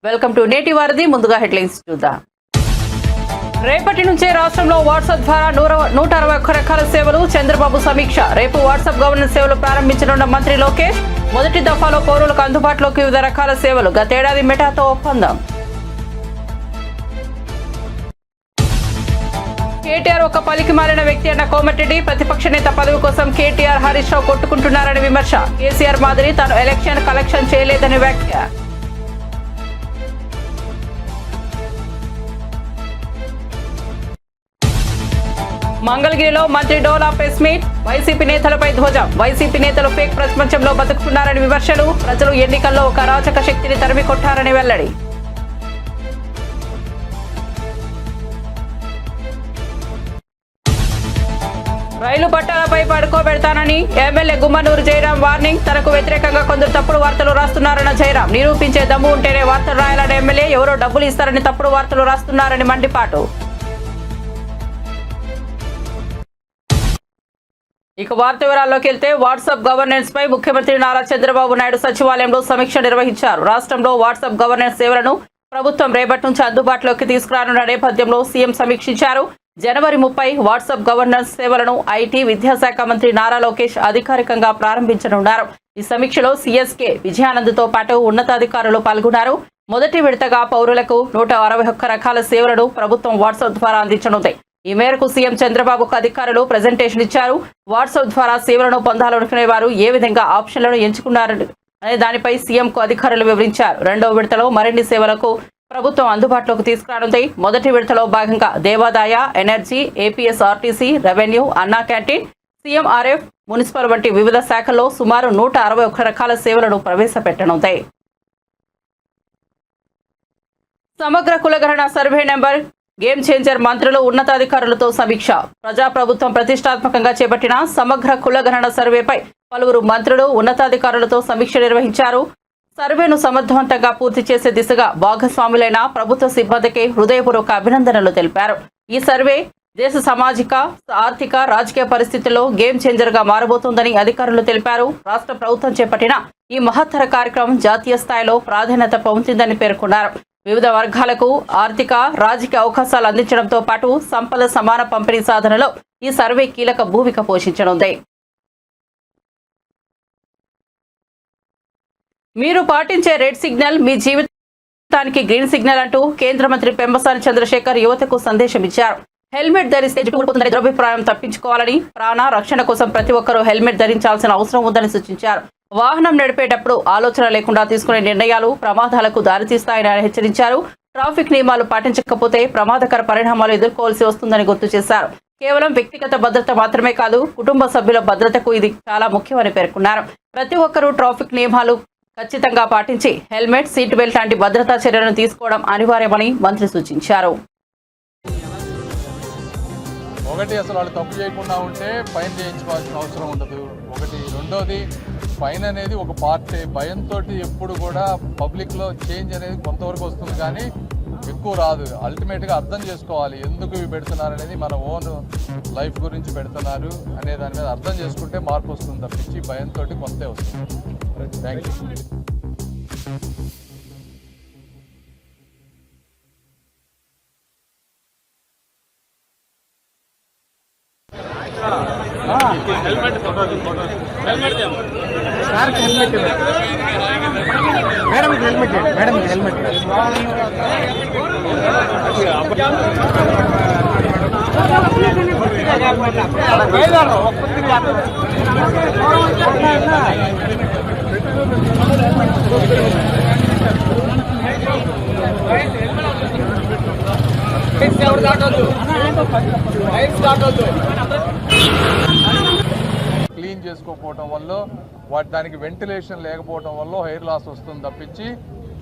Welcome to నేటి వారధి. ముందుగా హెడ్లైన్స్ చూద్దాం. రేపటి నుంచే రాష్ట్రంలో వాట్సాప్ ద్వారా 161 రకాల సేవలు. చంద్రబాబు సమీక్ష. రేపు వాట్సాప్ గవర్నెన్స్ సేవలు ప్రారంభించనున్న మంత్రి లోకేష్. మొదటి దఫాలో పౌరులకు అందుబాటులోకి వివిధ రకాల సేవలు. గతేడాది మెటాతో ఒప్పందం. కేటీఆర్ ఒక పలికి మారిన వ్యక్తి అన్న కోమటిరెడ్డి. ప్రతిపక్ష నేత పదవి కోసం కేటీఆర్ హరీష్ రావు కొట్టుకుంటున్నారని విమర్శ. కేసీఆర్ మాదిరి తాను ఎలక్షన్ కలెక్షన్ చేయలేదని వ్యాఖ్య. మంగళగిరిలో మంత్రి డోలా ప్రెస్ మీట్. వైసీపీ నేతలపై ధ్వజం. వైసీపీ నేతలు ఫేక్ ప్రపంచంలో బతుకుతున్నారని విమర్శలు. ప్రజలు ఎన్నికల్లో ఒక అరాచక శక్తిని తరిమి కొట్టారని వెల్లడి. రైలు పట్టాలపై పడుకోబెడతానని ఎమ్మెల్యే గుమ్మనూరు జయరాం వార్నింగ్. తనకు వ్యతిరేకంగా కొందరు తప్పుడు వార్తలు రాస్తున్నారన్న జయరాం. నిరూపించే దమ్ము ఉంటేనే వార్తలు రాయాలని ఎమ్మెల్యే. ఎవరో డబ్బులు ఇస్తారని తప్పుడు వార్తలు రాస్తున్నారని మండిపాటు. ఇక వార్త వివరాల్లోకి వెళ్తే, వాట్సాప్ గవర్నెన్స్ పై ముఖ్యమంత్రి నారా చంద్రబాబు నాయుడు సచివాలయంలో సమీక్ష నిర్వహించారు. రాష్ట్రంలో వాట్సాప్ గవర్నెన్స్ సేవలను ప్రభుత్వం రేపటి నుంచి అందుబాటులోకి తీసుకురానున్న నేపథ్యంలో సీఎం సమీక్షించారు. జనవరి 30 వాట్సాప్ గవర్నెన్స్ సేవలను ఐటీ విద్యాశాఖ మంత్రి నారా లోకేష్ అధికారికంగా ప్రారంభించనున్నారు. ఈ సమీక్షలో సీఎస్కే విజయానంద్తో పాటు ఉన్నతాధికారులు పాల్గొన్నారు. మొదటి విడతగా పౌరులకు 161 రకాల సేవలను ప్రభుత్వం వాట్సాప్ ద్వారా అందించనుంది. ఈ మేరకు సీఎం చంద్రబాబుకు అధికారులు ప్రెజెంటేషన్ ఇచ్చారు. వాట్సాప్ ద్వారా సేవలను పొందాలనుకునే వారు ఏ విధంగా ఆప్షన్లను ఎంచుకున్నారు అనే దానిపై సీఎంకు అధికారులు వివరించారు. రెండవ విడతలో మరిన్ని సేవలకు ప్రభుత్వం అందుబాటులోకి తీసుకురానుంది. మొదటి విడతలో భాగంగా దేవాదాయ, ఎనర్జీ, ఏపీఎస్ఆర్టీసీ, రెవెన్యూ, అన్నా క్యాంటీన్, సీఎంఆర్ఎఫ్, మున్సిపల్ వంటి వివిధ శాఖల్లో సుమారు 161 రకాల సేవలను ప్రవేశపెట్టనుంది. సమగ్ర కులగణన సర్వే నెంబర్ గేమ్ చేంజర్. మంత్రులు ఉన్నతాధికారులతో సమీక్ష. ప్రజాప్రభుత్వం ప్రతిష్టాత్మకంగా చేపట్టిన సమగ్ర కులగణన సర్వేపై పలువురు మంత్రులు ఉన్నతాధికారులతో సమీక్ష నిర్వహించారు. సర్వేను సమర్థవంతంగా పూర్తి చేసే దిశగా భాగస్వాములైన ప్రభుత్వ సిబ్బందికి హృదయపూర్వక అభినందనలు తెలిపారు. ఈ సర్వే దేశ సామాజిక, ఆర్థిక, రాజకీయ పరిస్థితుల్లో గేమ్ చేంజర్ గా మారబోతోందని అధికారులు తెలిపారు. రాష్ట్ర ప్రభుత్వం చేపట్టిన ఈ మహత్తర కార్యక్రమం జాతీయ స్థాయిలో ప్రాధాన్యత పొందుతుందని పేర్కొన్నారు. వివిధ వర్గాలకు ఆర్థిక, రాజకీయ అవకాశాలు అందించడంతో పాటు సంపద సమాన పంపిణీ సాధనలో ఈ సర్వే కీలక భూమిక పోషించనుంది. మీరు పాటించే రెడ్ సిగ్నల్ మీ జీవితానికి గ్రీన్ సిగ్నల్ అంటూ కేంద్ర మంత్రి పెంబసాని చంద్రశేఖర్ యువతకు సందేశం ఇచ్చారు. హెల్మెట్ ధరిస్తే జుట్టుకుంటుందనే దురభిప్రాయం తప్పించుకోవాలని, ప్రాణ రక్షణ కోసం ప్రతి ఒక్కరూ హెల్మెట్ ధరించాల్సిన అవసరం ఉందని సూచించారు. వాహనం నడిపేటప్పుడు ఆలోచన లేకుండా తీసుకునే నిర్ణయాలు ప్రమాదాలకు దారితీస్తాయని ఆయన హెచ్చరించారు. ట్రాఫిక్ నియమాలు పాటించకపోతే ప్రమాదకర పరిణామాలు ఎదుర్కోవాల్సి వస్తుందని గుర్తు చేశారు. కేవలం వ్యక్తిగత భద్రత మాత్రమే కాదు, కుటుంబ సభ్యుల భద్రతకు ఇది చాలా ముఖ్యమని పేర్కొన్నారు. ప్రతి ఒక్కరూ ట్రాఫిక్ నియమాలు ఖచ్చితంగా పాటించి హెల్మెట్, సీట్ బెల్ట్ లాంటి భద్రతా చర్యలను తీసుకోవడం అనివార్యమని మంత్రి సూచించారు. ఒకటి, అసలు వాళ్ళు తప్పు చేయకుండా ఉంటే ఫైన్ చేయించుకోవాల్సిన అవసరం ఉండదు. ఒకటి. రెండోది, ఫైన్ అనేది ఒక పార్టీ. భయంతో ఎప్పుడు కూడా పబ్లిక్లో చేంజ్ అనేది కొంతవరకు వస్తుంది కానీ ఎక్కువ రాదు. అల్టిమేట్గా అర్థం చేసుకోవాలి ఎందుకు ఇవి పెడుతున్నారు అనేది, మన ఓన్ లైఫ్ గురించి పెడుతున్నారు అనే దాని మీద అర్థం చేసుకుంటే మార్పు వస్తుంది తప్పించి భయంతో కొంతే వస్తుంది. Thank you. Helmet madam, helmet clean చేసుకోకపోవటం వల్ల దానికి వెంటిలేషన్ లేకపోవటం వల్ల హెయిర్ లాస్ వస్తుంది తప్పించి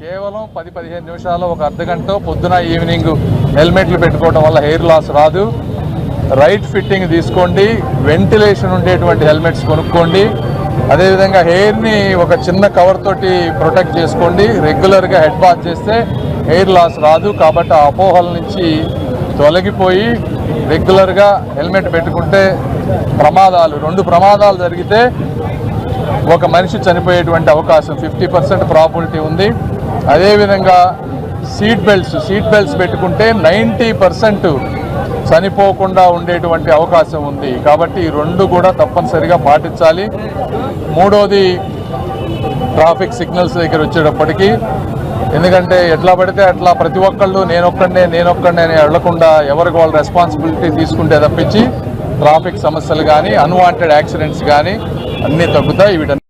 కేవలం 10-15 నిమిషాలు, ఒక అర్ధగంట పొద్దున ఈవినింగ్ హెల్మెట్లు పెట్టుకోవడం వల్ల హెయిర్ లాస్ రాదు. రైట్ ఫిట్టింగ్ తీసుకోండి, వెంటిలేషన్ ఉండేటువంటి హెల్మెట్స్ కొనుక్కోండి. అదేవిధంగా హెయిర్ని ఒక చిన్న కవర్ తోటి ప్రొటెక్ట్ చేసుకోండి. రెగ్యులర్గా హెడ్ బాత్ చేస్తే హెయిర్ లాస్ రాదు. కాబట్టి ఆ అపోహల నుంచి తొలగిపోయి రెగ్యులర్గా హెల్మెట్ పెట్టుకుంటే ప్రమాదాలు, 2 ప్రమాదాలు జరిగితే ఒక మనిషి చనిపోయేటువంటి అవకాశం 50% ప్రాబిలిటీ ఉంది. అదేవిధంగా సీట్ బెల్ట్స్ పెట్టుకుంటే 90% చనిపోకుండా ఉండేటువంటి అవకాశం ఉంది. కాబట్టి ఈ రెండు కూడా తప్పనిసరిగా పాటించాలి. మూడోది ట్రాఫిక్ సిగ్నల్స్ దగ్గర వచ్చేటప్పటికి, ఎందుకంటే ఎట్లా పడితే అట్లా ప్రతి ఒక్కళ్ళు నేనొక్కడే అని వెళ్లకుండా ఎవరికి వాళ్ళు రెస్పాన్సిబిలిటీ తీసుకుంటే తప్పించి ట్రాఫిక్ సమస్యలు కానీ అన్వాంటెడ్ యాక్సిడెంట్స్ కానీ అన్నీ తగ్గుతాయి. వీటన్ని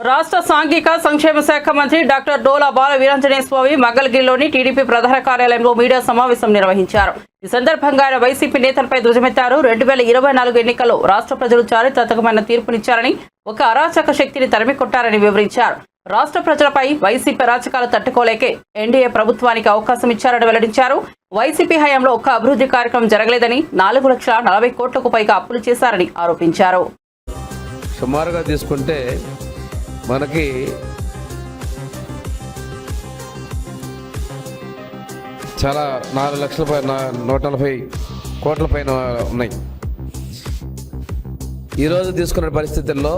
రాష్ట్ర సాంఘిక సంక్షేమ శాఖ మంత్రి డాక్టర్ డోలా బాల వీరాంజనేయ స్వామి మంగళగిరిలోని టీడీపీ ప్రధాన కార్యాలయంలో మీడియా సమావేశం నిర్వహించారు. ఈ సందర్భంగా ఆయన వైసీపీ నేతలపై ధ్వజమెత్తారు. 2024 ఎన్నికల్లో రాష్ట్ర ప్రజలు చారిత్రాత్మకమైన తీర్పునిచ్చారని, ఒక అరాచక శక్తిని తరిమికొట్టారని వివరించారు. రాష్ట్ర ప్రజలపై వైసీపీ అరాచకాలు తట్టుకోలేకే ఎన్డీఏ ప్రభుత్వానికి అవకాశం ఇచ్చారని వెల్లడించారు. వైసీపీ హయాంలో ఒక్క అభివృద్ధి కార్యక్రమం జరగలేదని, 4,40 కోట్లకు పైగా అప్పులు చేశారని ఆరోపించారు. సుమారుగా తీసుకుంటే మనకి చాలా 4,140 కోట్ల పైన ఉన్నాయి. ఈరోజు తీసుకున్న పరిస్థితుల్లో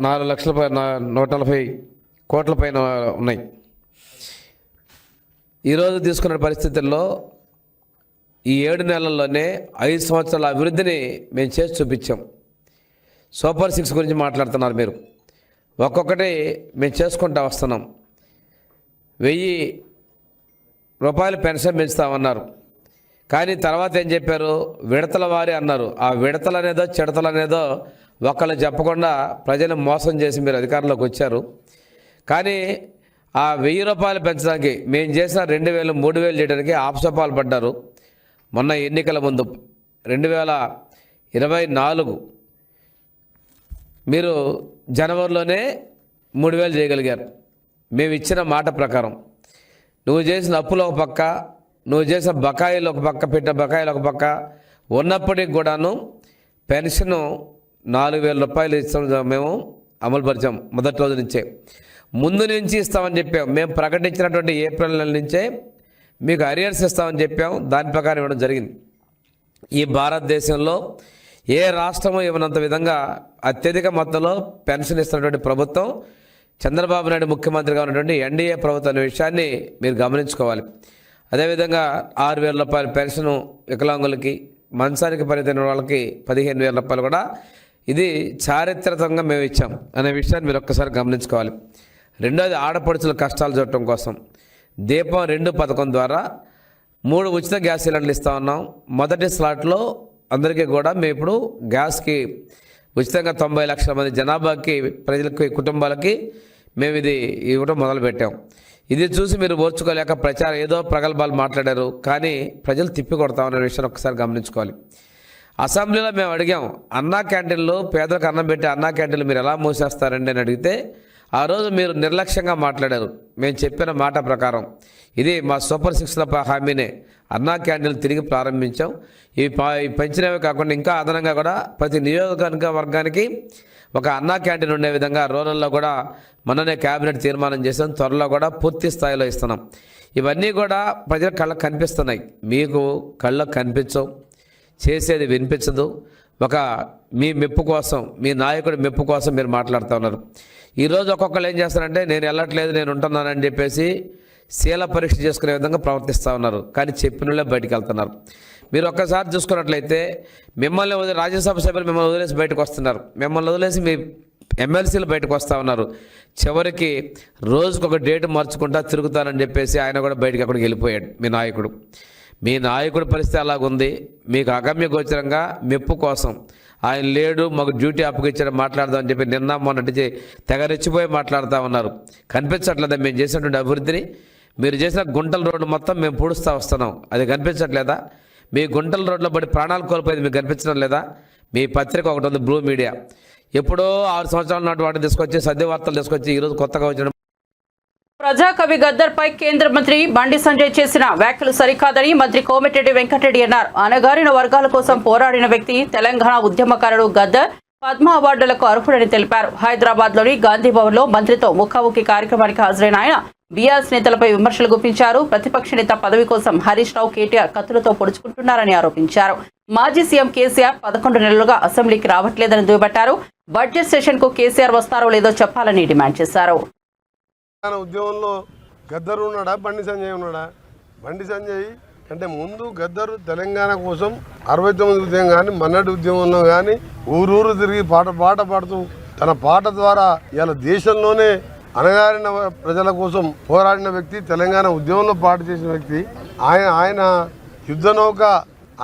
4,140 కోట్ల పైన ఉన్నాయి. ఈరోజు తీసుకున్న పరిస్థితుల్లో ఈ 7 నెలల్లోనే 5 సంవత్సరాల అభివృద్ధిని మేము చేసి చూపించాం. సూపర్ 6 గురించి మాట్లాడుతున్నారు మీరు. ఒక్కొక్కటి మేము చేసుకుంటూ వస్తున్నాం. 1000 రూపాయలు పెన్షన్ పెంచుతామన్నారు. కానీ తర్వాత ఏం చెప్పారు? విడతల వారి అన్నారు. ఆ విడతలనేదో చిడతలనేదో ఒకళ్ళు చెప్పకుండా ప్రజలను మోసం చేసి మీరు అధికారంలోకి వచ్చారు. కానీ ఆ 1000 రూపాయలు పెంచడానికి మేము చేసిన 2,000, 3,000 చేయడానికి ఆపసోపాలు పడ్డారు. మొన్న ఎన్నికల ముందు 2024 మీరు జనవరిలోనే 3,000 చేయగలిగారు. మేము ఇచ్చిన మాట ప్రకారం నువ్వు చేసిన అప్పులు ఒక పక్క, నువ్వు చేసిన బకాయిలు ఒక పక్క, పెట్టిన బకాయిలు ఒక పక్క ఉన్నప్పటికి కూడాను పెన్షన్ 4,000 రూపాయలు ఇస్తాం. మేము అమలుపరిచాం మొదటి రోజు నుంచే. ముందు నుంచి ఇస్తామని చెప్పాం. మేము ప్రకటించినటువంటి ఏప్రిల్ నెల నుంచే మీకు అరియర్స్ ఇస్తామని చెప్పాం. దాని ప్రకారం ఇవ్వడం జరిగింది. ఈ భారతదేశంలో ఏ రాష్ట్రము ఇవ్వనంత విధంగా అత్యధిక మొత్తంలో పెన్షన్ ఇస్తున్నటువంటి ప్రభుత్వం చంద్రబాబు నాయుడు ముఖ్యమంత్రిగా ఉన్నటువంటి ఎన్డీఏ ప్రభుత్వం అనే విషయాన్ని మీరు గమనించుకోవాలి. అదేవిధంగా 6,000 రూపాయల పెన్షను వికలాంగులకి, మంచానికి పరిమితమైన వాళ్ళకి 15,000 రూపాయలు కూడా ఇది చారిత్రకంగా మేము ఇచ్చాం అనే విషయాన్ని మీరు ఒక్కసారి గమనించుకోవాలి. రెండోది ఆడపడుచుల కష్టాలు చూడటం కోసం దీపం 2 పథకం ద్వారా 3 ఉచిత గ్యాస్ సిలిండర్లు ఇస్తా ఉన్నాం. మొదటి స్లాట్లో అందరికీ కూడా మేము ఇప్పుడు గ్యాస్కి ఉచితంగా 90 లక్షల మంది జనాభాకి, ప్రజలకి, కుటుంబాలకి మేము ఇది ఇవ్వడం మొదలుపెట్టాం. ఇది చూసి మీరు ఓర్చుకోలేక ప్రచారం ఏదో ప్రగల్భాలు మాట్లాడారు. కానీ ప్రజలు తిప్పి కొడతామనే విషయాన్ని ఒకసారి గమనించుకోవాలి. అసెంబ్లీలో మేము అడిగాం, అన్నా క్యాంటీన్లు, పేదలకు అన్నం పెట్టి అన్నా క్యాంటీన్లు మీరు ఎలా మూసేస్తారండి అని అడిగితే ఆ రోజు మీరు నిర్లక్ష్యంగా మాట్లాడారు. మేము చెప్పిన మాట ప్రకారం ఇది మా సూపర్ 6ల హామీనే. అన్నా క్యాంటీన్లు తిరిగి ప్రారంభించాం. ఇవి పెంచినవే కాకుండా ఇంకా అదనంగా కూడా ప్రతి నియోజకవర్గానికి ఒక అన్నా క్యాంటీన్ ఉండే విధంగా రూరల్లో కూడా మొన్ననే క్యాబినెట్ తీర్మానం చేసాం. త్వరలో కూడా పూర్తి స్థాయిలో ఇస్తున్నాం. ఇవన్నీ కూడా ప్రజల కళ్ళకు కనిపిస్తున్నాయి. మీకు కళ్ళకు కనిపించవు, చేసేది వినిపించదు. ఒక మీ మెప్పు కోసం, మీ నాయకుడి మెప్పు కోసం మీరు మాట్లాడుతూ ఉన్నారు. ఈరోజు ఒక్కొక్కరు ఏం చేస్తారంటే నేను వెళ్ళట్లేదు, నేను ఉంటున్నానని చెప్పేసి శీల పరీక్ష చేసుకునే విధంగా ప్రవర్తిస్తూ ఉన్నారు. కానీ చెప్పినోళ్ళే బయటికి వెళ్తున్నారు. మీరు ఒక్కసారి చూసుకున్నట్లయితే మిమ్మల్ని రాజ్యసభ సభ్యులు మిమ్మల్ని వదిలేసి బయటకు వస్తున్నారు. మిమ్మల్ని వదిలేసి మీ ఎమ్మెల్సీలు బయటకు వస్తూ ఉన్నారు. చివరికి రోజుకొక డేట్ మార్చుకుంటా తిరుగుతానని చెప్పేసి ఆయన కూడా బయటకు అక్కడికి వెళ్ళిపోయాడు మీ నాయకుడు. మీ నాయకుడి పరిస్థితి అలాగుంది. మీకు అగమ్య గోచరంగా మెప్పు కోసం ఆయన లేడు, మాకు డ్యూటీ అప్పగిచ్చాడు మాట్లాడదామని చెప్పి నిన్న మొన్నటి తెగరెచ్చిపోయి మాట్లాడుతూ ఉన్నారు. కనిపించట్లేదా మేము చేసినటువంటి అభివృద్ధిని? మీరు చేసిన గుంటల రోడ్డు మొత్తం మేము పూడుస్తూ వస్తున్నాం, అది కనిపించట్లేదా? మీ గుంటల రోడ్లో పడి ప్రాణాలు కోల్పోయేది మీకు కనిపించడం లేదా? మీ పత్రిక ఒకటి ఉంది, బ్లూ మీడియా. ఎప్పుడో 6 సంవత్సరాల నాటి వాటిని తీసుకొచ్చి సద్యవార్తలు తీసుకొచ్చి ఈరోజు కొత్తగా వచ్చిన ప్రజాకవి గద్దర్పై కేంద్ర మంత్రి బండి సంజయ్ చేసిన వ్యాఖ్యలు సరికాదని మంత్రి కోమటిరెడ్డి వెంకటరెడ్డి అన్నారు. అణగారిన వర్గాల కోసం పోరాడిన వ్యక్తి తెలంగాణ ఉద్యమకారుడు గద్దర్ పద్మ అవార్డులకు అర్హుడని తెలిపారు. హైదరాబాద్ లోని గాంధీ భవన్ లో మంత్రితో ముఖాముఖి కార్యక్రమానికి హాజరైన ఆయన బీఆర్ఎస్ నేతలపై విమర్శలు గుప్పించారు. ప్రతిపక్ష నేత పదవి కోసం హరీష్ రావు, కేటీఆర్ కత్తులతో పొడుచుకుంటున్నారని ఆరోపించారు. మాజీ సీఎం కేసీఆర్ 11 నెలలుగా అసెంబ్లీకి రావట్లేదని దుయ్యబట్టారు. బడ్జెట్ సెషన్ కు కేసీఆర్ వస్తారో లేదో చెప్పాలని డిమాండ్ చేశారు. ఉద్యమంలో గద్దరు ఉన్నాడా, బండి సంజయ్ ఉన్నాడా? బండి సంజయ్ అంటే ముందు గద్దరు తెలంగాణ కోసం 69 ఉద్యమం కానీ, మన్నటి ఉద్యమంలో కానీ ఊరూరు తిరిగి పాట పాడుతూ తన పాట ద్వారా ఇలా దేశంలోనే అణగారిన ప్రజల కోసం పోరాడిన వ్యక్తి, తెలంగాణ ఉద్యమంలో పాట చేసిన వ్యక్తి. ఆయన యుద్ధ నౌక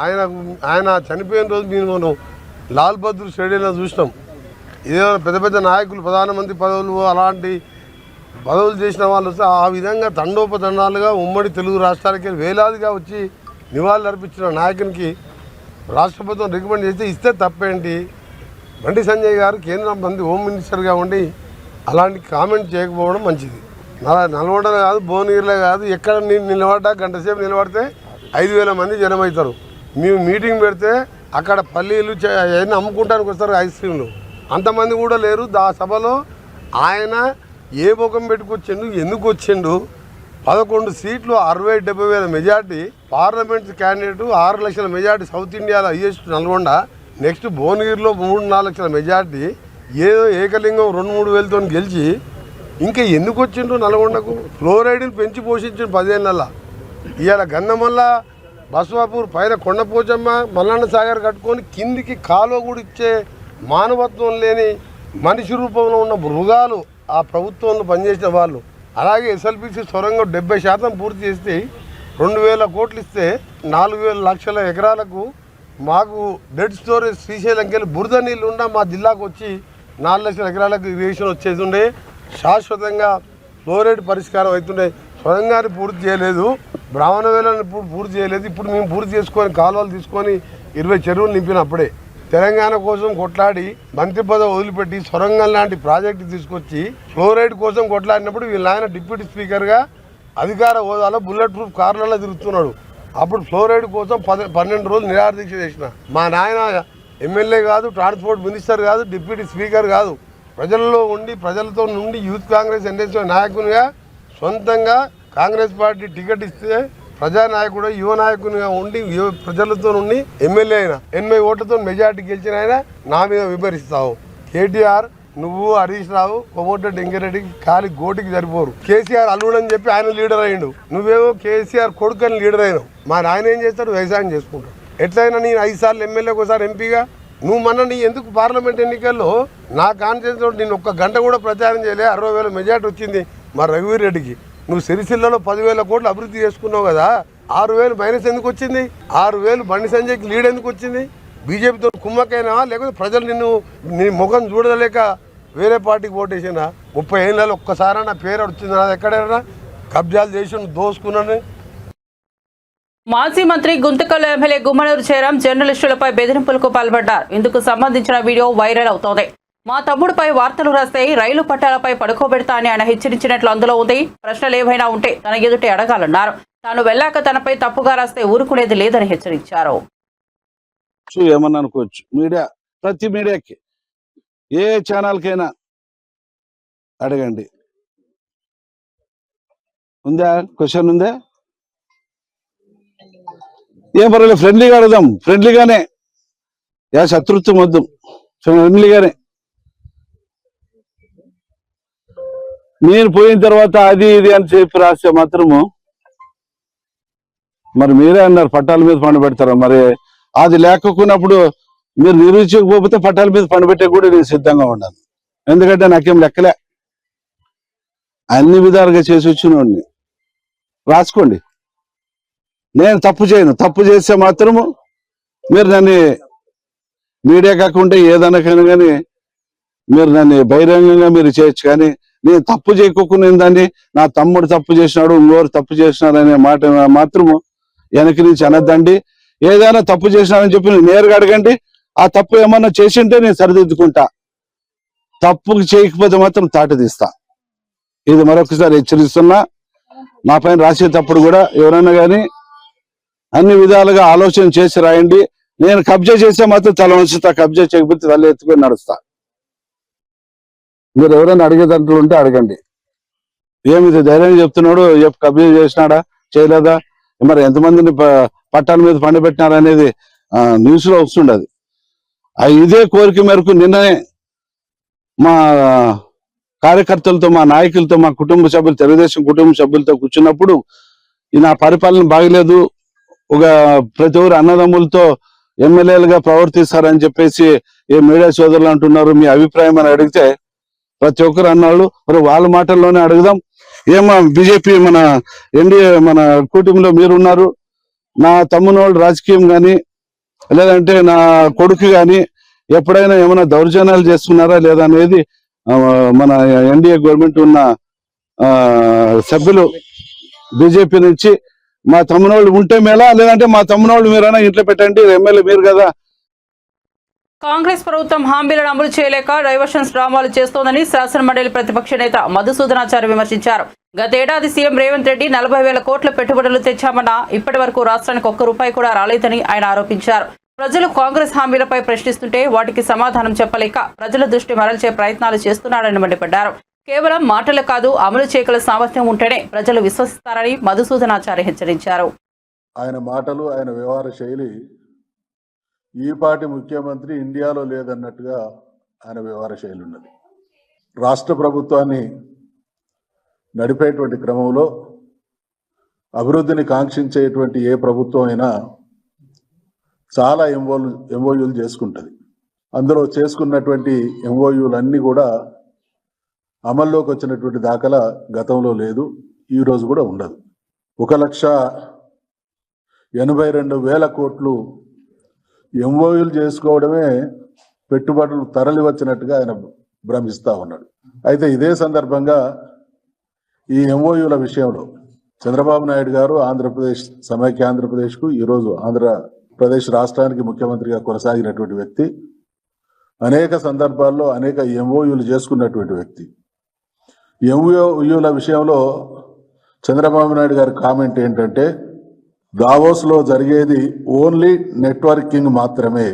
ఆయన చనిపోయిన రోజు మేము లాల్ బహదూర్ స్టేడియంలో చూసినాం. ఏదో పెద్ద పెద్ద నాయకులు, ప్రధానమంత్రి పదవులు, అలాంటి పదవులు చేసిన వాళ్ళు వస్తే ఆ విధంగా తండోపతండాలుగా ఉమ్మడి తెలుగు రాష్ట్రాలకి వేలాదిగా వచ్చి నివాళులు అర్పించిన నాయకునికి రాష్ట్ర ప్రభుత్వం రికమెండ్ చేస్తే ఇస్తే తప్పేంటి? బండి సంజయ్ గారు కేంద్ర మంత్రి హోమ్ మినిస్టర్గా ఉండి అలాంటి కామెంట్ చేయకపోవడం మంచిది. నల్గొండలో కాదు, భువనగిరిలో కాదు, ఎక్కడ నిలబడ్డా గంట సేపు నిలబడితే 5,000 మంది జనం అవుతారు. మేము మీటింగ్ పెడితే అక్కడ పల్లీలు అవన్నీ అమ్ముకుంటానికి వస్తారు, ఐస్ క్రీమ్లు. అంతమంది కూడా లేరు. ఆ సభలో ఆయన ఏ ముఖం పెట్టుకొచ్చిండు, ఎందుకు వచ్చిండు? 11 సీట్లు, 60-70 మెజార్టీ, పార్లమెంట్ క్యాండిడేట్, 6 లక్షల మెజార్టీ, సౌత్ ఇండియాలో హైయెస్ట్ నల్గొండ, నెక్స్ట్ భువనగిరిలో 3-4 లక్షల మెజార్టీ, ఏదో ఏకలింగం 2-3 వేలతో గెలిచి ఇంకా ఎందుకు వచ్చిండ్రు నల్గొండకు? ఫ్లోరైడ్ని పెంచి పోషించిన 10 ఏళ్ళ. ఇవాళ గన్నమల్ల, బస్వాపూర్ పైన కొండపోచమ్మ, మల్లన్న సాగర్ కట్టుకొని కిందికి కాలువ కూడా ఇచ్చే మానవత్వం లేని మనిషి రూపంలో ఉన్న మృగాలు ఆ ప్రభుత్వంలో పనిచేసిన వాళ్ళు. అలాగే ఎస్ఎల్బిసి సొరంగం 70% పూర్తి చేస్తే 2,000 కోట్లు ఇస్తే 4,000 లక్షల ఎకరాలకు మాకు డెడ్ స్టోరేజ్ శ్రీశైలంకి వెళ్ళి బురద నీళ్ళు ఉన్న మా జిల్లాకు వచ్చి 4 లక్షల ఎకరాలకు ఇరిగేషన్ వచ్చేది ఉండే. శాశ్వతంగా ఫ్లోరైడ్ పరిష్కారం అవుతుండే. సొరంగాన్ని పూర్తి చేయలేదు, బ్రాహ్మణ వేలను పూర్తి చేయలేదు. ఇప్పుడు మేము పూర్తి చేసుకొని కాలువలు తీసుకొని 20 చెరువులు నింపినప్పుడే తెలంగాణ కోసం కొట్లాడి మంత్రి పదవి వదిలిపెట్టి సొరంగం లాంటి ప్రాజెక్టు తీసుకొచ్చి ఫ్లోరైడ్ కోసం కొట్లాడినప్పుడు వీళ్ళ ఆయన డిప్యూటీ స్పీకర్గా అధికార హోదాలో బుల్లెట్ ప్రూఫ్ కార్లలో తిరుగుతున్నాడు. అప్పుడు ఫ్లోరైడ్ కోసం 12 రోజులు నిరాహార దీక్ష చేసిన మా నాయన ఎమ్మెల్యే కాదు, ట్రాన్స్పోర్ట్ మినిస్టర్ కాదు, డిప్యూటీ స్పీకర్ కాదు, ప్రజల్లో ఉండి ప్రజలతో నుండి యూత్ కాంగ్రెస్ ఎన్ఎస్ఏ నాయకునిగా సొంతంగా కాంగ్రెస్ పార్టీ టికెట్ ఇస్తే ప్రజానాయకుడు, యువ నాయకునిగా ఉండి ప్రజలతో నుండి ఎమ్మెల్యే అయినా 80 ఓట్లతో మెజార్టీ గెలిచిన ఆయన నా మీద విమర్శిస్తావు. కేటీఆర్, నువ్వు, హరీష్ రావు, కోమటిరెడ్డి వెంకరెడ్డికి ఖాళీ గోటికి సరిపోరు. కేసీఆర్ అల్లుడని చెప్పి ఆయన లీడర్ అయ్యిండు, నువ్వేమో కేసీఆర్ కొడుకని లీడర్ అయినావు. మా నాయన ఏం చేస్తాడు? వ్యవసాయం చేసుకుంటాడు. ఎట్లయినా నేను 5 సార్లు ఎమ్మెల్యేకి, ఒకసారి ఎంపీగా. నువ్వు మొన్న నీ ఎందుకు పార్లమెంట్ ఎన్నికల్లో నా కాన్ఫిడెన్స్ నేను 1 గంట కూడా ప్రచారం చేయలే, 60,000 మెజార్టీ వచ్చింది మా రఘువీర్ రెడ్డికి. నువ్వు సిరిసిల్లలో 10,000 కోట్లు అభివృద్ధి చేసుకున్నావు కదా, 6,000 మైనస్ ఎందుకు వచ్చింది? 6,000 బండి సంజయ్కి లీడ్ ఎందుకు వచ్చింది? బీజేపీతో కుమ్మకైనావా, లేకపోతే ప్రజలు నీ ముఖం చూడలేక వేరే పార్టీకి ఓటేసినా? 30 ఏళ్ళలో ఒక్కసారి నా పేరు వచ్చింది, నాది ఎక్కడైనా కబ్జాలు చేసి దోసుకున్నాను. మాజీ మంత్రి గుంతకల్ ఎమ్మెల్యే గుమ్మనూరు జయరాం జర్నలిస్టులపై బెదిరింపులకు పాల్పడ్డారు. ఇందుకు సంబంధించిన వీడియో వైరల్ అవుతోంది. మా తమ్ముడిపై వార్తలు రాస్తే రైలు పట్టాలపై పడుకోబెడతా అని ఆయన హెచ్చరించినట్లు అందులో ఉంది. ప్రశ్నలు ఏవైనా ఉంటే తన ఎదుటి అడగాలన్నారు. తాను వెళ్ళాక తనపై తప్పుగా రాస్తే ఊరుకునేది లేదని హెచ్చరించారు. ఏమన్నా అనుకోవచ్చు, మీడియా, ప్రతి మీడియాకి, ఏ ఛానల్కైనా అడగండి. ఉందా? క్వశ్చన్ ఉందా? ఏం పర్వాలేదు, ఫ్రెండ్లీగా అడదాం. ఫ్రెండ్లీగానే, శత్రుత్వం వద్దు, ఫ్రెండ్లీగానే. నేను పోయిన తర్వాత అది ఇది అని చెప్పి రాస్తే మాత్రము మరి మీరే అన్నారు పట్టాల మీద పండు పెడతారు. మరి అది లేకపోయినప్పుడు మీరు నిరూపించకపోతే పట్టాల మీద పండు పెట్టే కూడా నేను సిద్ధంగా ఉన్నాను. ఎందుకంటే నాకేం లెక్కలే, అన్ని విధాలుగా చేసి వచ్చినోడిని. రాసుకోండి, నేను తప్పు చేయను. తప్పు చేస్తే మాత్రము మీరు నన్ను మీడియా కాకుండా ఏదనకైనా కానీ మీరు నన్ను బహిరంగంగా మీరు చేయొచ్చు. కానీ నేను తప్పు చేయకోకుండా దాన్ని నా తమ్ముడు తప్పు చేసినాడు, ఇంకోరు తప్పు చేసినాడు అనే మాట మాత్రము వెనక్కి నుంచి అనద్దండి. ఏదైనా తప్పు చేసినాడని చెప్పి నేరుగా అడగండి. ఆ తప్పు ఏమన్నా చేసింటే నేను సరిదిద్దుకుంటా, తప్పు చేయకపోతే మాత్రం తాట తీస్తా. ఇది మరొకసారి హెచ్చరిస్తున్నా. నా పైన రాసేటప్పుడు కూడా ఎవరైనా కానీ అన్ని విధాలుగా ఆలోచన చేసి రాయండి. నేను కబ్జా చేస్తే మాత్రం తల వంచుతా, కబ్జా చేయకపోతే తల ఎత్తుకొని నడుస్తా. మీరు ఎవరైనా అడిగేదంటూ ఉంటే అడగండి. ఏమిది ధైర్యంగా చెప్తున్నాడు, కబ్జా చేసినాడా చేయలేదా, మరి ఎంతమందిని పట్టాల మీద పండబెట్టినారా అనేది న్యూస్లో వస్తుండదు. ఇదే కోరిక మేరకు నిన్ననే మా కార్యకర్తలతో, మా నాయకులతో, మా కుటుంబ సభ్యులు, తెలుగుదేశం కుటుంబ సభ్యులతో కూర్చున్నప్పుడు నా పరిపాలన బాగలేదు, ఒక ప్రతి ఒక్కరు అన్నదమ్ములతో ఎమ్మెల్యేలుగా ప్రవర్తిస్తారని చెప్పేసి ఏ మీడియా సోదరులు అంటున్నారు, మీ అభిప్రాయం అని అడిగితే ప్రతి ఒక్కరు అన్నాళ్ళు, మరి వాళ్ళ మాటల్లోనే అడుగుదాం. ఏమో బీజేపీ మన ఎన్డీఏ మన కూటమిలో మీరున్నారు, నా తమ్మునోళ్ళు రాజకీయం కానీ లేదంటే నా కొడుకు కానీ ఎప్పుడైనా ఏమైనా దౌర్జన్యాలు చేస్తున్నారా లేదా అనేది మన ఎన్డీఏ గవర్నమెంట్ ఉన్న సభ్యులు బీజేపీ నుంచి మా తమ్మునోళ్ళు ఉంటే మేలా, లేదంటే మా తమ్మునోళ్ళు మీరైనా ఇంట్లో పెట్టండి, ఎమ్మెల్యే మీరు కదా. కాంగ్రెస్ ప్రభుత్వం హామీలను అమలు చేయలేక డైవర్షన్స్ డ్రామాలు చేస్తోందని శాసనమండలి ప్రతిపక్ష నేత మధుసూదనాచారి విమర్శించారు. గతేడాది సీఎం రేవంత్ రెడ్డి 40,000 కోట్ల పెట్టుబడులు తెచ్చామన్నా ఇప్పటి వరకు రాష్ట్రానికి ₹1 కూడా రాలేదని ఆయన ఆరోపించారు. ప్రజలు కాంగ్రెస్ హామీలపై ప్రశ్నిస్తుంటే వాటికి సమాధానం చెప్పలేక ప్రజల దృష్టి మరల్చే ప్రయత్నాలు చేస్తున్నారని మండిపడ్డారు. కేవలం మాటలు కాదు, అమలు చేయగల సామర్థ్యం ఉంటేనే ప్రజలు విశ్వసిస్తారని మధుసూదనాచారి హెచ్చరించారు. ఆయన మాటలు, ఆయన వ్యవహార శైలి ఈపాటి ముఖ్యమంత్రి ఇండియాలో లేదన్నట్టుగా ఆయన వ్యవహార శైలి ఉన్నది. రాష్ట్ర ప్రభుత్వాన్ని నడిపేటువంటి క్రమంలో అభివృద్ధిని కాంక్షించేటువంటి ఏ ప్రభుత్వం అయినా చాలా ఎంఓయూలు చేసుకుంటుంది. అందులో చేసుకున్నటువంటి ఎంఓయూలన్నీ కూడా అమల్లోకి వచ్చినటువంటి దాఖలా గతంలో లేదు, ఈరోజు కూడా ఉండదు. 1,82,000 కోట్లు ఎంఓయూలు చేసుకోవడమే పెట్టుబడులు తరలి వచ్చినట్టుగా ఆయన భ్రమిస్తూ ఉన్నాడు. అయితే ఇదే సందర్భంగా ఈ ఎంఓయూల విషయంలో చంద్రబాబు నాయుడు గారు ఆంధ్రప్రదేశ్ సమైక్య ఆంధ్రప్రదేశ్కు, ఈరోజు ఆంధ్రప్రదేశ్ రాష్ట్రానికి ముఖ్యమంత్రిగా కొనసాగినటువంటి వ్యక్తి, అనేక సందర్భాల్లో అనేక ఎంఓయూలు చేసుకున్నటువంటి వ్యక్తి. ఎంఓయూల విషయంలో చంద్రబాబు నాయుడు గారి కామెంట్ ఏంటంటే, దావోస్లో జరిగేది ఓన్లీ నెట్వర్కింగ్ మాత్రమే,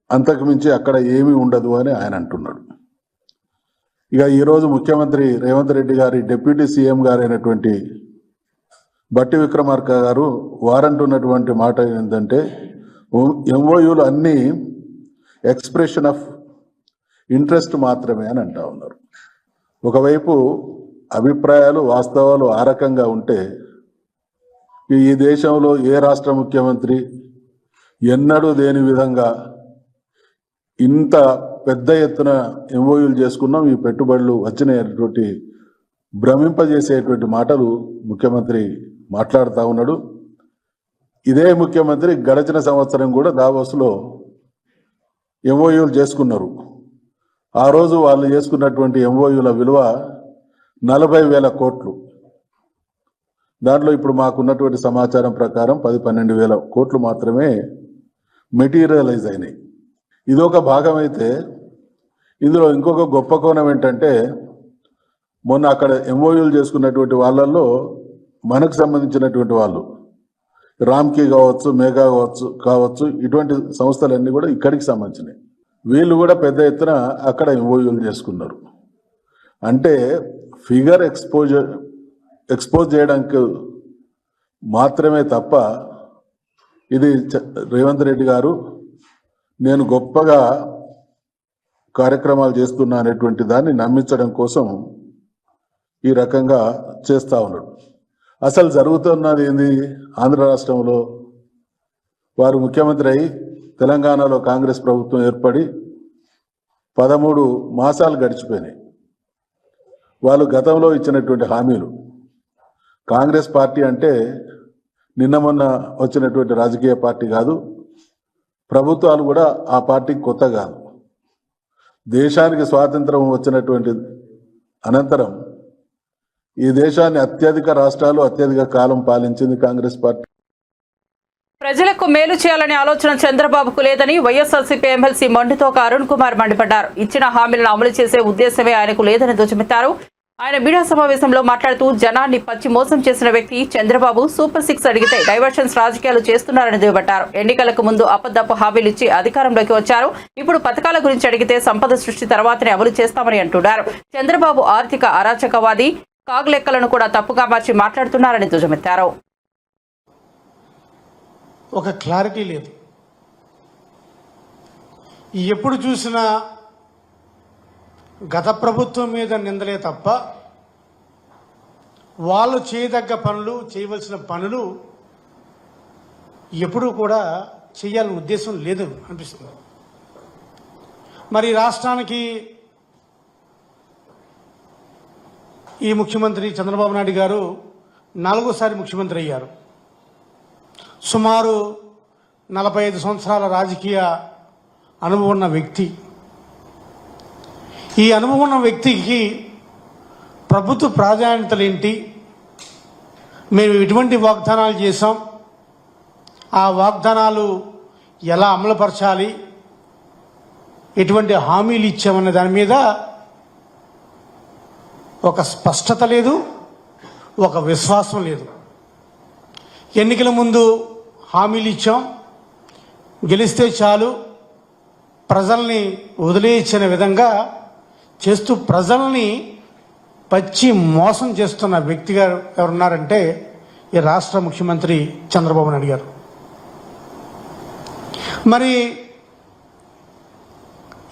అంతకుమించి అక్కడ ఏమీ ఉండదు అని ఆయన అంటున్నాడు. ఇక ఈరోజు ముఖ్యమంత్రి రేవంత్ రెడ్డి గారి డిప్యూటీ సీఎం గారైనటువంటి బట్టి విక్రమార్క గారు వారంటున్నటువంటి మాట ఏంటంటే, ఎంఓయూలు అన్నీ ఎక్స్ప్రెషన్ ఆఫ్ ఇంట్రెస్ట్ మాత్రమే అని అంటా ఉన్నారు. ఒకవైపు అభిప్రాయాలు, వాస్తవాలు ఆ రకంగా ఉంటే ఈ దేశంలో ఏ రాష్ట్ర ముఖ్యమంత్రి ఎన్నడూ దేని విధంగా ఇంత పెద్ద ఎత్తున ఎంఓయూలు చేసుకున్నాం, ఈ పెట్టుబడులు వచ్చినటువంటి భ్రమింపజేసేటువంటి మాటలు ముఖ్యమంత్రి మాట్లాడుతూ ఉన్నాడు. ఇదే ముఖ్యమంత్రి గడిచిన సంవత్సరం కూడా దావోస్లో ఎంఓయూలు చేసుకున్నారు. ఆ రోజు వాళ్ళు చేసుకున్నటువంటి ఎంఓయూల విలువ 40,000 కోట్లు. దాంట్లో ఇప్పుడు మాకున్నటువంటి సమాచారం ప్రకారం 10-12,000 కోట్లు మాత్రమే మెటీరియలైజ్ అయినాయి. ఇదొక భాగం అయితే, ఇందులో ఇంకొక గొప్ప కోణం ఏంటంటే, మొన్న అక్కడ ఎంఓయూలు చేసుకున్నటువంటి వాళ్ళల్లో మనకు సంబంధించినటువంటి వాళ్ళు రామ్కి కావచ్చు, మేఘా కావచ్చు ఇటువంటి సంస్థలన్నీ కూడా ఇక్కడికి సంబంధించినవి. వీళ్ళు కూడా పెద్ద ఎత్తున అక్కడ ఎంఓయూలు చేసుకున్నారు. అంటే ఫిగర్ ఎక్స్పోజ్ చేయడానికి మాత్రమే తప్ప, ఇది రేవంత్ రెడ్డి గారు నేను గొప్పగా కార్యక్రమాలు చేస్తున్నా అనేటువంటి దాన్ని నమ్మించడం కోసం ఈ రకంగా చేస్తూ ఉన్నాడు. అసలు జరుగుతున్నది ఏంది? ఆంధ్ర రాష్ట్రంలో వారు ముఖ్యమంత్రి అయి తెలంగాణలో కాంగ్రెస్ ప్రభుత్వం ఏర్పడి 13 మాసాలు గడిచిపోయినాయి. వాళ్ళు గతంలో ఇచ్చినటువంటి హామీలు, కాంగ్రెస్ పార్టీ అంటే నిన్న మొన్న వచ్చినటువంటి రాజకీయ పార్టీ కాదు, ప్రభుత్వాలు కూడా ఆ పార్టీకి కొత్త కాదు. దేశానికి స్వాతంత్రం వచ్చినటువంటి అనంతరం ఈ దేశాన్ని అత్యధిక రాష్ట్రాలు అత్యధిక కాలం పాలించింది కాంగ్రెస్ పార్టీ. ప్రజలకు మేలు చేయాలనే ఆలోచన చంద్రబాబుకు లేదని వైఎస్ఆర్సీపీ ఎమ్మెల్సీ మండుతోక అరుణ్ కుమార్ మండిపడ్డారు. ఇచ్చిన హామీలను అమలు చేసే ఉద్దేశమే ఆయనకు లేదని ధ్వజమెత్తారు. ఆయన మీడియా సమావేశంలో మాట్లాడుతూ జనాన్ని పచ్చి మోసం చేసిన వ్యక్తి చంద్రబాబు సూపర్ 6 అడిగితే డైవర్షన్స్ రాజకీయాలు చేస్తున్నారని దుయ్యబట్టారు. ఎన్నికలకు ముందు అబద్ధపు హామీలు ఇచ్చి అధికారంలోకి వచ్చారు. ఇప్పుడు పథకాల గురించి అడిగితే సంపద సృష్టి తర్వాతనే అమలు చేస్తామని అంటున్నారు. చంద్రబాబు ఆర్థిక అరాచకవాది, కాగ్ లెక్కలను కూడా తప్పుగా మార్చి మాట్లాడుతున్నారని ధ్వజమెత్తారు. ఒక క్లారిటీ లేదు. ఎప్పుడు చూసినా గత ప్రభుత్వం మీద నిందలే తప్ప వాళ్ళు చేయదగ్గ పనులు, చేయవలసిన పనులు ఎప్పుడూ కూడా చేయాలని ఉద్దేశం లేదు అనిపిస్తుంది. మరి రాష్ట్రానికి ఈ ముఖ్యమంత్రి చంద్రబాబు నాయుడు గారు 4సారి ముఖ్యమంత్రి అయ్యారు. సుమారు 45 సంవత్సరాల రాజకీయ అనుభవం ఉన్న వ్యక్తి. ఈ అనుభవం ఉన్న వ్యక్తికి ప్రభుత్వ ప్రాధాన్యతలు ఏంటి, మేము ఎటువంటి వాగ్దానాలు చేశాం, ఆ వాగ్దానాలు ఎలా అమలుపరచాలి, ఎటువంటి హామీలు ఇచ్చామనే దాని మీద ఒక స్పష్టత లేదు, ఒక విశ్వాసం లేదు. ఎన్నికల ముందు హామీలు ఇచ్చాం, గెలిస్తే చాలు, ప్రజల్ని వదిలేయించిన విధంగా చేస్తూ ప్రజల్ని పచ్చి మోసం చేస్తున్న వ్యక్తి గారు ఎవరున్నారంటే ఈ రాష్ట్ర ముఖ్యమంత్రి చంద్రబాబు నాయుడు గారు. మరి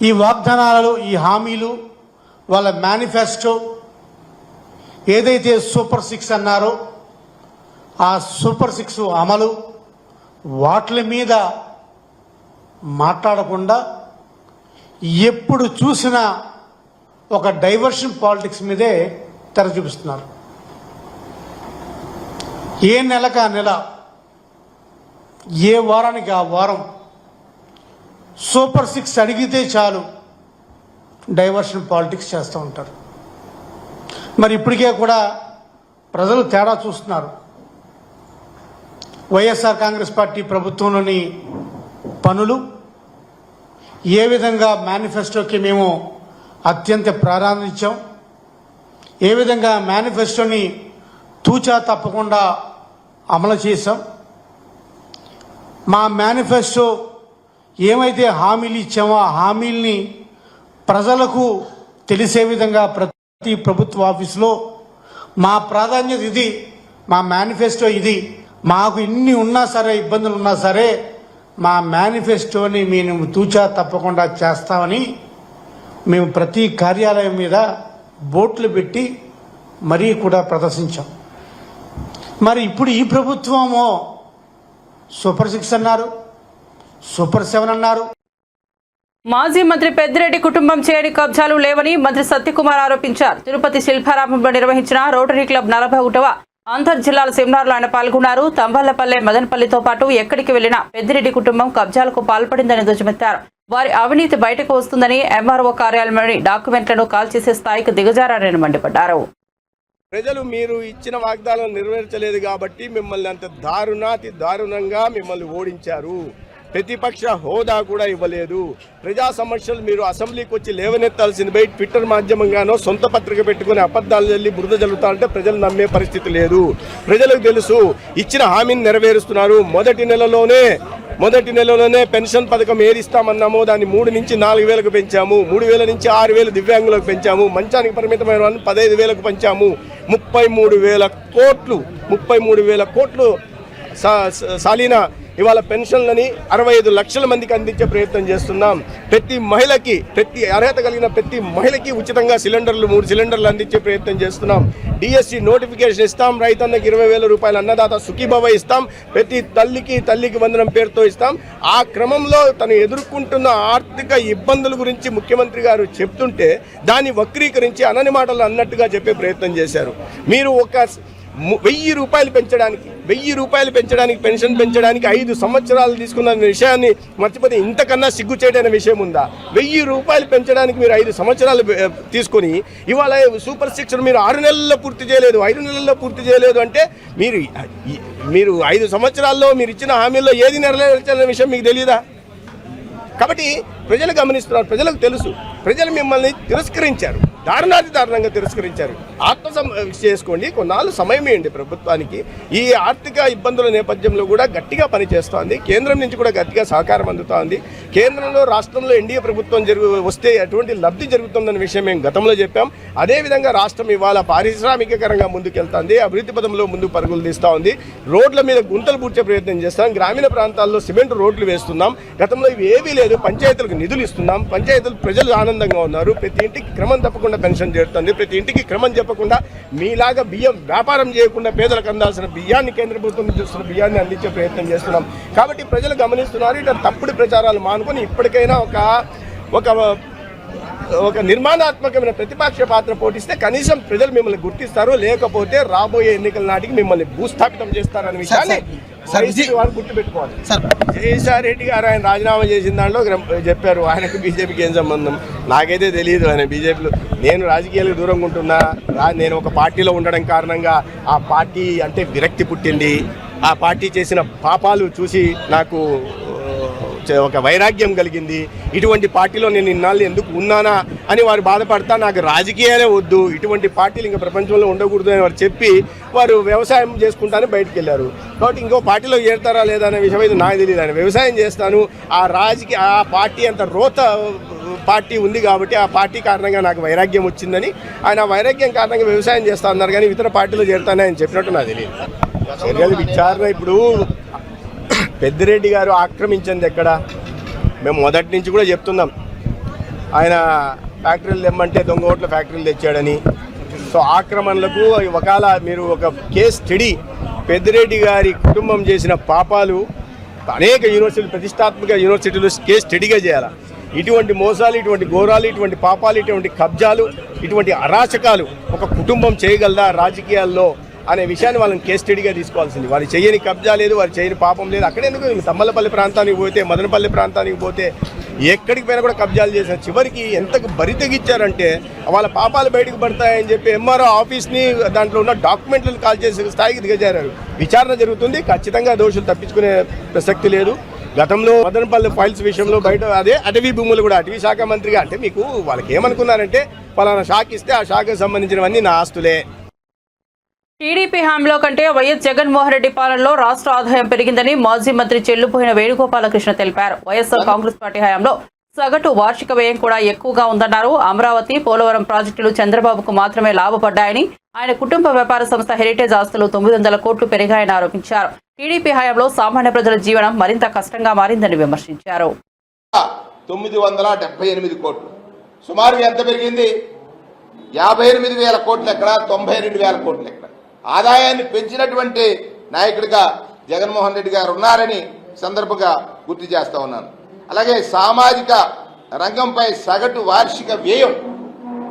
ఈ వాగ్దానాలు, ఈ హామీలు, వాళ్ళ మేనిఫెస్టో ఏదైతే సూపర్ 6 అన్నారో ఆ సూపర్ 6 అమలు, వాటి మీద మాట్లాడకుండా ఎప్పుడు చూసినా ఒక డైవర్షన్ పాలిటిక్స్ మీదే తెర చూపిస్తున్నారు. ఏ నెలకు ఆ నెల, ఏ వారానికి ఆ వారం సూపర్ 6 అడిగితే చాలు డైవర్షన్ పాలిటిక్స్ చేస్తూ ఉంటారు. మరి ఇప్పటికే కూడా ప్రజలు తేడా చూస్తున్నారు. వైఎస్ఆర్ కాంగ్రెస్ పార్టీ ప్రభుత్వంలోని పనులు ఏ విధంగా మేనిఫెస్టోకి మేము అత్యంత ప్రాధాన్యత ఇచ్చాం, ఏ విధంగా మేనిఫెస్టోని తూచా తప్పకుండా అమలు చేశాం. మా మేనిఫెస్టో ఏమైతే హామీలు ఇచ్చామో ఆ హామీల్ని ప్రజలకు తెలిసే విధంగా ప్రతి ప్రభుత్వ ఆఫీసులో మా ప్రాధాన్యత ఇది, మా మేనిఫెస్టో ఇది, మాకు ఇన్ని ఉన్నా సరే, ఇబ్బందులు ఉన్నా సరే మా మేనిఫెస్టోని మేము తూచా తప్పకుండా చేస్తామని మేము ప్రతి కార్యాలయం మీద బోర్డులు పెట్టి మరీ కూడా ప్రదర్శించాం. మరి ఇప్పుడు ఈ ప్రభుత్వమో సూపర్ 6 అన్నారు, సూపర్ 7 అన్నారు. మాజీ మంత్రి పెద్దిరెడ్డి కుటుంబం చేయని కబ్జాలు లేవని మంత్రి సత్యకుమార్ ఆరోపించారు. తిరుపతి శిల్పారామంలో నిర్వహించిన రోటరీ క్లబ్ 41వ అంతర్ జిల్లాల సెమినార్లో ఆయన పాల్గొన్నారు. తంబళ్లపల్లె, మదనపల్లితో పాటు ఎక్కడికి వెళ్లినా పెద్దిరెడ్డి కుటుంబం కబ్జాలకు పాల్పడిందని ధ్వజమెత్తారు. వారి అవినీతి బయటకు వస్తుందని, ఎంఆర్ఓ కార్యాలయంలోని డాక్యుమెంట్లను కాల్చేసే స్థాయికి దిగజారని మండిపడ్డారు. ప్రజలు మీరు ఇచ్చిన వాగ్దానం నెరవేర్చలేదు కాబట్టి మిమ్మల్ని అంత దారుణంగా మిమ్మల్ని ఓడించారు. ప్రతిపక్ష హోదా కూడా ఇవ్వలేదు. ప్రజా సమస్యలు మీరు అసెంబ్లీకి వచ్చి లేవనెత్తాల్సింది పోయి ట్విట్టర్ మాధ్యమంగానో సొంత పత్రిక పెట్టుకుని అబద్ధాలు చల్లి బురద జల్లుతారంటే ప్రజలు నమ్మే పరిస్థితి లేదు. ప్రజలకు తెలుసు ఇచ్చిన హామీని నెరవేరుస్తున్నారు. మొదటి నెలలోనే పెన్షన్ పథకం ఏది ఇస్తామన్నామో దాన్ని 3 నుంచి 4 వేలకు పెంచాము. 3,000 నుంచి 6,000 దివ్యాంగులకు పెంచాము. మంచానికి పరిమితమైన వాళ్ళని 15,000కు పెంచాము. 33,000 కోట్లు సాలీనా ఇవాళ పెన్షన్లని 65 లక్షల మందికి అందించే ప్రయత్నం చేస్తున్నాం. ప్రతి అర్హత కలిగిన ప్రతి మహిళకి ఉచితంగా 3 సిలిండర్లు అందించే ప్రయత్నం చేస్తున్నాం. డిఎస్సి నోటిఫికేషన్ ఇస్తాం. రైతన్నకి 20,000 రూపాయలు అన్నదాత సుఖీభవ ఇస్తాం. ప్రతి తల్లికి వందనం పేరుతో ఇస్తాం. ఆ క్రమంలో తను ఎదుర్కొంటున్న ఆర్థిక ఇబ్బందుల గురించి ముఖ్యమంత్రి గారు చెప్తుంటే దాన్ని వక్రీకరించి అనని మాటలు అన్నట్టుగా చెప్పే ప్రయత్నం చేశారు. మీరు ఒక 1,000 రూపాయలు పెంచడానికి పెన్షన్ పెంచడానికి 5 సంవత్సరాలు తీసుకున్న విషయాన్ని మర్చిపోతే ఇంతకన్నా సిగ్గుచేటైన విషయం ఉందా? 1,000 రూపాయలు పెంచడానికి మీరు 5 సంవత్సరాలు తీసుకొని ఇవాళ సూపర్ 6 మీరు 6 నెలల్లో పూర్తి చేయలేదు, 5 నెలల్లో పూర్తి చేయలేదు అంటే మీరు 5 సంవత్సరాల్లో మీరు ఇచ్చిన హామీల్లో ఏది నెరవేర్చాలనే విషయం మీకు తెలియదా? కాబట్టి ప్రజలు గమనిస్తున్నారు, ప్రజలకు తెలుసు. ప్రజలు మిమ్మల్ని తిరస్కరించారు, దారుణంగా తిరస్కరించారు. చేసుకోండి, కొన్నాళ్ళు సమయం ఇవ్వండి ప్రభుత్వానికి. ఈ ఆర్థిక ఇబ్బందుల నేపథ్యంలో కూడా గట్టిగా పనిచేస్తోంది. కేంద్రం నుంచి కూడా గట్టిగా సహకారం అందుతోంది. కేంద్రంలో రాష్ట్రంలో ఎన్డీఏ ప్రభుత్వం వస్తే ఎటువంటి లబ్ధి జరుగుతుందన్న విషయం మేము గతంలో చెప్పాం. అదేవిధంగా రాష్ట్రం ఇవాళ పారిశ్రామికకరంగా ముందుకెళ్తుంది, అభివృద్ధి పదంలో ముందు పరుగులు తీస్తూ ఉంది. రోడ్ల మీద గుంతలు పూడ్చే ప్రయత్నం చేస్తాం, గ్రామీణ ప్రాంతాల్లో సిమెంట్ రోడ్లు వేస్తున్నాం. గతంలో ఇవి ఏవీ లేదు. పంచాయతీలకు నిధులు ఇస్తున్నాం, పంచాయతీలు ప్రజలు ఆనందంగా ఉన్నారు. ప్రతి ఇంటికి క్రమం తప్పకుండా పెన్షన్ చేరుతుంది, ప్రతి ఇంటికి క్రమం చెప్పకుండా మీలాగా బియ్యం వ్యాపారం చేయకుండా పేదలకు అందాల్సిన బియ్యాన్ని కేంద్ర ప్రభుత్వం చూస్తున్న బియ్యాన్ని అందించే ప్రయత్నం చేస్తున్నాం. కాబట్టి ప్రజలు గమనిస్తున్నారు. ఇట్లా తప్పుడు ప్రచారాలు మానుకొని ఇప్పటికైనా ఒక నిర్మాణాత్మకమైన ప్రతిపక్ష పాత్ర పోటిస్తే కనీసం ప్రజలు మిమ్మల్ని గుర్తిస్తారు, లేకపోతే రాబోయే ఎన్నికల నాటికి మిమ్మల్ని భూస్థాపితం చేస్తారనే విషయాన్ని వారు గుర్తుపెట్టుకోవాలి. జయసాయి రెడ్డి గారు ఆయన రాజీనామా చేసిన దాంట్లో చెప్పారు ఆయనకు బీజేపీకి ఏం సంబంధం. నాకైతే తెలియదు ఆయన బీజేపీలో. నేను రాజకీయాలకు దూరంగా ఉంటున్నా. నేను ఒక పార్టీలో ఉండడం కారణంగా ఆ పార్టీ అంటే విరక్తి పుట్టింది. ఆ పార్టీ చేసిన పాపాలు చూసి నాకు ఒక వైరాగ్యం కలిగింది. ఇటువంటి పార్టీలో నేను ఇన్నాళ్ళు ఎందుకు ఉన్నానా అని వారు బాధపడతా, నాకు రాజకీయాలే వద్దు, ఇటువంటి పార్టీలు ఇంకా ప్రపంచంలో ఉండకూడదు అని వారు చెప్పి వారు వ్యవసాయం చేసుకుంటానే బయటకు వెళ్ళారు. కాబట్టి ఇంకో పార్టీలో చేరుతారా లేదా అనే విషయం అయితే నాకు తెలియదు. ఆయన వ్యవసాయం చేస్తాను, ఆ పార్టీ అంత రోత పార్టీ ఉంది కాబట్టి ఆ పార్టీ కారణంగా నాకు వైరాగ్యం వచ్చిందని ఆయన వైరాగ్యం కారణంగా వ్యవసాయం చేస్తా అన్నారు. కానీ ఇతర పార్టీలో చేరుతానని ఆయన చెప్పినట్టు నాకు తెలియదు. చర్యల విచారణ ఇప్పుడు పెద్దిరెడ్డి గారు ఆక్రమించింది ఎక్కడ? మేము మొదటి నుంచి కూడా చెప్తున్నాం, ఆయన ఫ్యాక్టరీలు తెమ్మంటే దొంగ ఓట్ల ఫ్యాక్టరీలు తెచ్చాడని. సో ఆక్రమణలకు ఒకవేళ మీరు ఒక కేస్ స్టడీ పెద్దిరెడ్డి గారి కుటుంబం చేసిన పాపాలు అనేక యూనివర్సిటీలు, ప్రతిష్టాత్మక యూనివర్సిటీలు కేస్ స్టడీగా చేయాలి. ఇటువంటి మోసాలు, ఇటువంటి ఘోరాలు, ఇటువంటి పాపాలు, ఇటువంటి కబ్జాలు, ఇటువంటి అరాచకాలు ఒక కుటుంబం చేయగలదా రాజకీయాల్లో అనే విషయాన్ని వాళ్ళని కేస్ స్టడీగా తీసుకోవాల్సింది. వారు చేయని కబ్జా లేదు, వారు చేయని పాపం లేదు. అక్కడెందుకు తమ్మలపల్లి ప్రాంతానికి పోతే, మదనపల్లి ప్రాంతానికి పోతే ఎక్కడికి పోయినా కూడా కబ్జాలు చేశారు. చివరికి ఎంతకు బరితెగిచ్చారంటే వాళ్ళ పాపాలు బయటకు పడతాయని చెప్పి ఎంఆర్ఓ ఆఫీస్ని దాంట్లో ఉన్న డాక్యుమెంట్లను కాల్ చేసే స్థాయికి దిగజారారు. విచారణ జరుగుతుంది, ఖచ్చితంగా దోషులు తప్పించుకునే ప్రసక్తి లేదు. గతంలో మదనపల్లి ఫైల్స్ విషయంలో బయట అదే అటవీ భూములు కూడా అటవీ శాఖ మంత్రిగా అంటే మీకు వాళ్ళకి ఏమనుకున్నారంటే పలానా శాఖ ఇస్తే ఆ శాఖకు సంబంధించినవన్నీ నా ఆస్తులే. టీడీపీ హామీలో కంటే వైఎస్ జగన్మోహన్ రెడ్డి పాలనలో రాష్ట్ర ఆదాయం పెరిగిందని మాజీ మంత్రి చెల్లుపోయిన వేణుగోపాలకృష్ణ తెలిపారు. వైఎస్ఆర్ కాంగ్రెస్ పార్టీ హయాంలో సగటు వార్షిక వ్యయం కూడా ఎక్కువగా ఉందన్నారు. అమరావతి, పోలవరం ప్రాజెక్టులు చంద్రబాబుకు మాత్రమే లాభపడ్డాయని, ఆయన కుటుంబ వ్యాపార సంస్థ హెరిటేజ్ ఆస్తులు 900 కోట్లు పెరిగాయని ఆరోపించారు. టీడీపీ హయాంలో సామాన్య ప్రజల జీవనం మరింత కష్టంగా మారిందని విమర్శించారు. 978 కోట్లు సుమారు ఎంత పెరిగింది? 58,000 కోట్లు ఎక్కడ, 92,000 కోట్లు ఎక్కడ? ఆదాయాన్ని పెంచినటువంటి నాయకుడిగా జగన్మోహన్ రెడ్డి గారు ఉన్నారని సందర్భంగా గుర్తు చేస్తా ఉన్నాను. అలాగే సామాజిక రంగంపై సగటు వార్షిక వ్యయం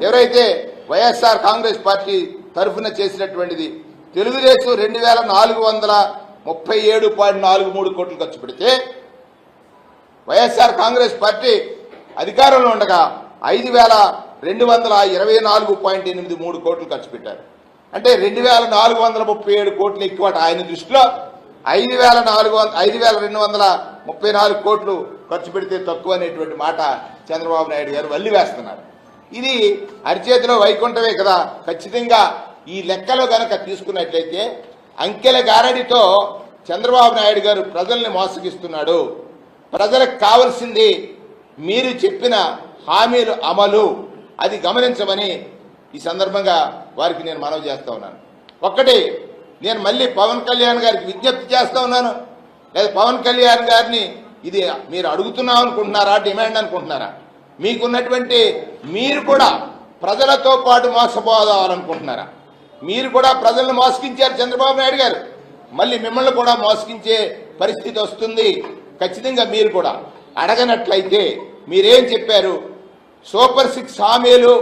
ఎవరైతే వైఎస్ఆర్ కాంగ్రెస్ పార్టీ తరఫున చేసినటువంటిది తెలుగుదేశం 2,437.43 కోట్లు ఖర్చు పెడితే వైఎస్ఆర్ కాంగ్రెస్ పార్టీ అధికారంలో ఉండగా 5,224.83 కోట్లు ఖర్చు పెట్టారు. అంటే 2,437 కోట్లు ఎక్కువ ఆయన దృష్టిలో. 5,234 కోట్లు ఖర్చు పెడితే తక్కువ అనేటువంటి మాట చంద్రబాబు నాయుడు గారు వల్లి వేస్తున్నారు. ఇది అరిచేతిలో వైకుంఠమే కదా. ఖచ్చితంగా ఈ లెక్కలో గనక తీసుకున్నట్లయితే అంకెల గారడితో చంద్రబాబు నాయుడు గారు ప్రజల్ని మోసగిస్తున్నాడు. ప్రజలకు కావాల్సింది మీరు చెప్పిన హామీలు అమలు, అది గమనించమని ఈ సందర్భంగా వారికి నేను మనవి చేస్తా ఉన్నాను. ఒక్కటి, నేను మళ్ళీ పవన్ కళ్యాణ్ గారికి విజ్ఞప్తి చేస్తా ఉన్నాను. లేదా పవన్ కళ్యాణ్ గారిని ఇది మీరు అడుగుతున్నాం అనుకుంటున్నారా, డిమాండ్ అనుకుంటున్నారా? మీకున్నటువంటి మీరు కూడా ప్రజలతో పాటు మోసపోవాలనుకుంటున్నారా? మీరు కూడా ప్రజలను మోసగించారు చంద్రబాబు నాయుడు గారు, మళ్ళీ మిమ్మల్ని కూడా మోసగించే పరిస్థితి వస్తుంది. ఖచ్చితంగా మీరు కూడా అడగనట్లయితే మీరేం చెప్పారు? సూపర్ 6 హామీలు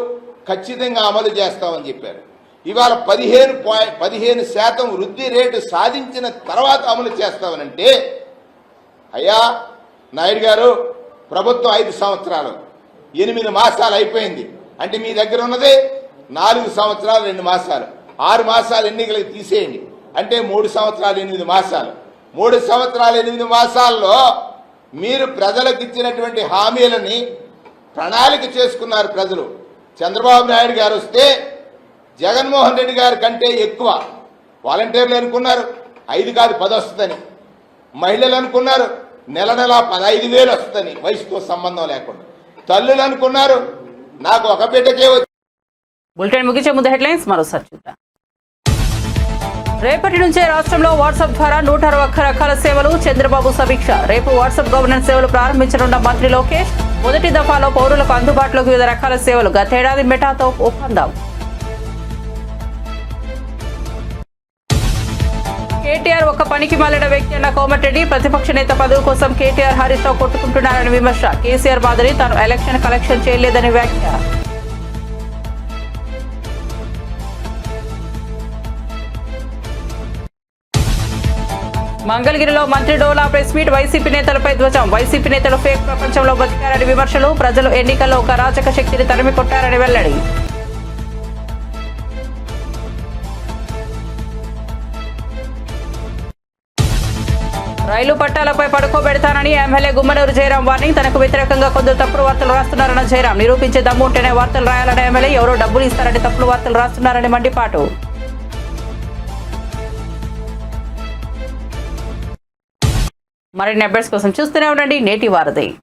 ఖచ్చితంగా అమలు చేస్తామని చెప్పారు. ఇవాళ 15% వృద్ధి రేటు సాధించిన తర్వాత అమలు చేస్తామనంటే, అయ్యా నాయుడు గారు, ప్రభుత్వం 5 సంవత్సరాలు 8 మాసాలు అయిపోయింది. అంటే మీ దగ్గర ఉన్నది 4 సంవత్సరాలు 2 మాసాలు, 6 మాసాలు ఎన్నికలకు తీసేయండి. అంటే 3 సంవత్సరాలు 8 మాసాలు. 3 సంవత్సరాలు 8 మాసాల్లో మీరు ప్రజలకు ఇచ్చినటువంటి హామీలని ప్రణాళిక చేసుకున్నారు ప్రజలు. చంద్రబాబు నాయుడు గారు వస్తే జగన్మోహన్ రెడ్డి గారి కంటే ఎక్కువ వాలంటీర్లు అనుకున్నారు 5 కాదు 10 వస్తుందని, మహిళలు అనుకున్నారు నెల 15,000 వస్తుందని వయసుతో సంబంధం లేకుండా, తల్లులు అనుకున్నారు నాకు ఒక బిడ్డకే బులెటిన్ ముగించే ముందు హెడ్లైన్స్ మరోసారి చూద్దాం. రేపటి నుంచే రాష్ట్రంలో వాట్సాప్ ద్వారా 161 రకాల సేవలు, చంద్రబాబు సమీక్ష. రేపు వాట్సాప్ గవర్నెన్స్ సేవలు ప్రారంభించనున్న మంత్రి లోకేష్. మొదటి దఫాలో పౌరులకు అందుబాటులోకి వివిధ రకాల సేవలు. గతేడాది మెటాతో ఒప్పందం. కేటీఆర్ ఒక పనికి మాలిన వ్యక్తి అన్న కోమటిరెడ్డి. ప్రతిపక్ష నేత పదవి కోసం కేటీఆర్ హరీష్ రావు కొట్టుకుంటున్నారని విమర్శ. కేసీఆర్ మాదిరి తాను ఎలక్షన్ కలెక్షన్ చేయలేదని వ్యాఖ్య. మంగళగిరిలో మంత్రి డోలా ప్రెస్ మీట్. వైసీపీ నేతలపై ధ్వజం. వైసీపీ నేతలు ఫేక్ ప్రపంచంలో బతికారని విమర్శలు. ప్రజలు ఎన్నికల్లో ఒక అరాచక శక్తిని తరిమి కొట్టారని వెల్లడి. రైలు పట్టాలపై పడుకోబెడతానని ఎమ్మెల్యే గుమ్మనూరు జయరాం వార్నింగ్. తనకు వ్యతిరేకంగా కొందరు తప్పుడు వార్తలు రాస్తున్నారన్న జయరాం. నిరూపించే దమ్ము ఉంటేనే వార్తలు రాయాలన్న ఎమ్మెల్యే. ఎవరో డబ్బులు ఇస్తారని తప్పుడు వార్తలు రాస్తున్నారని మండిపాటు. మరిన్ని అప్డేట్స్ కోసం చూస్తూనే ఉండండి నేటి వారధి.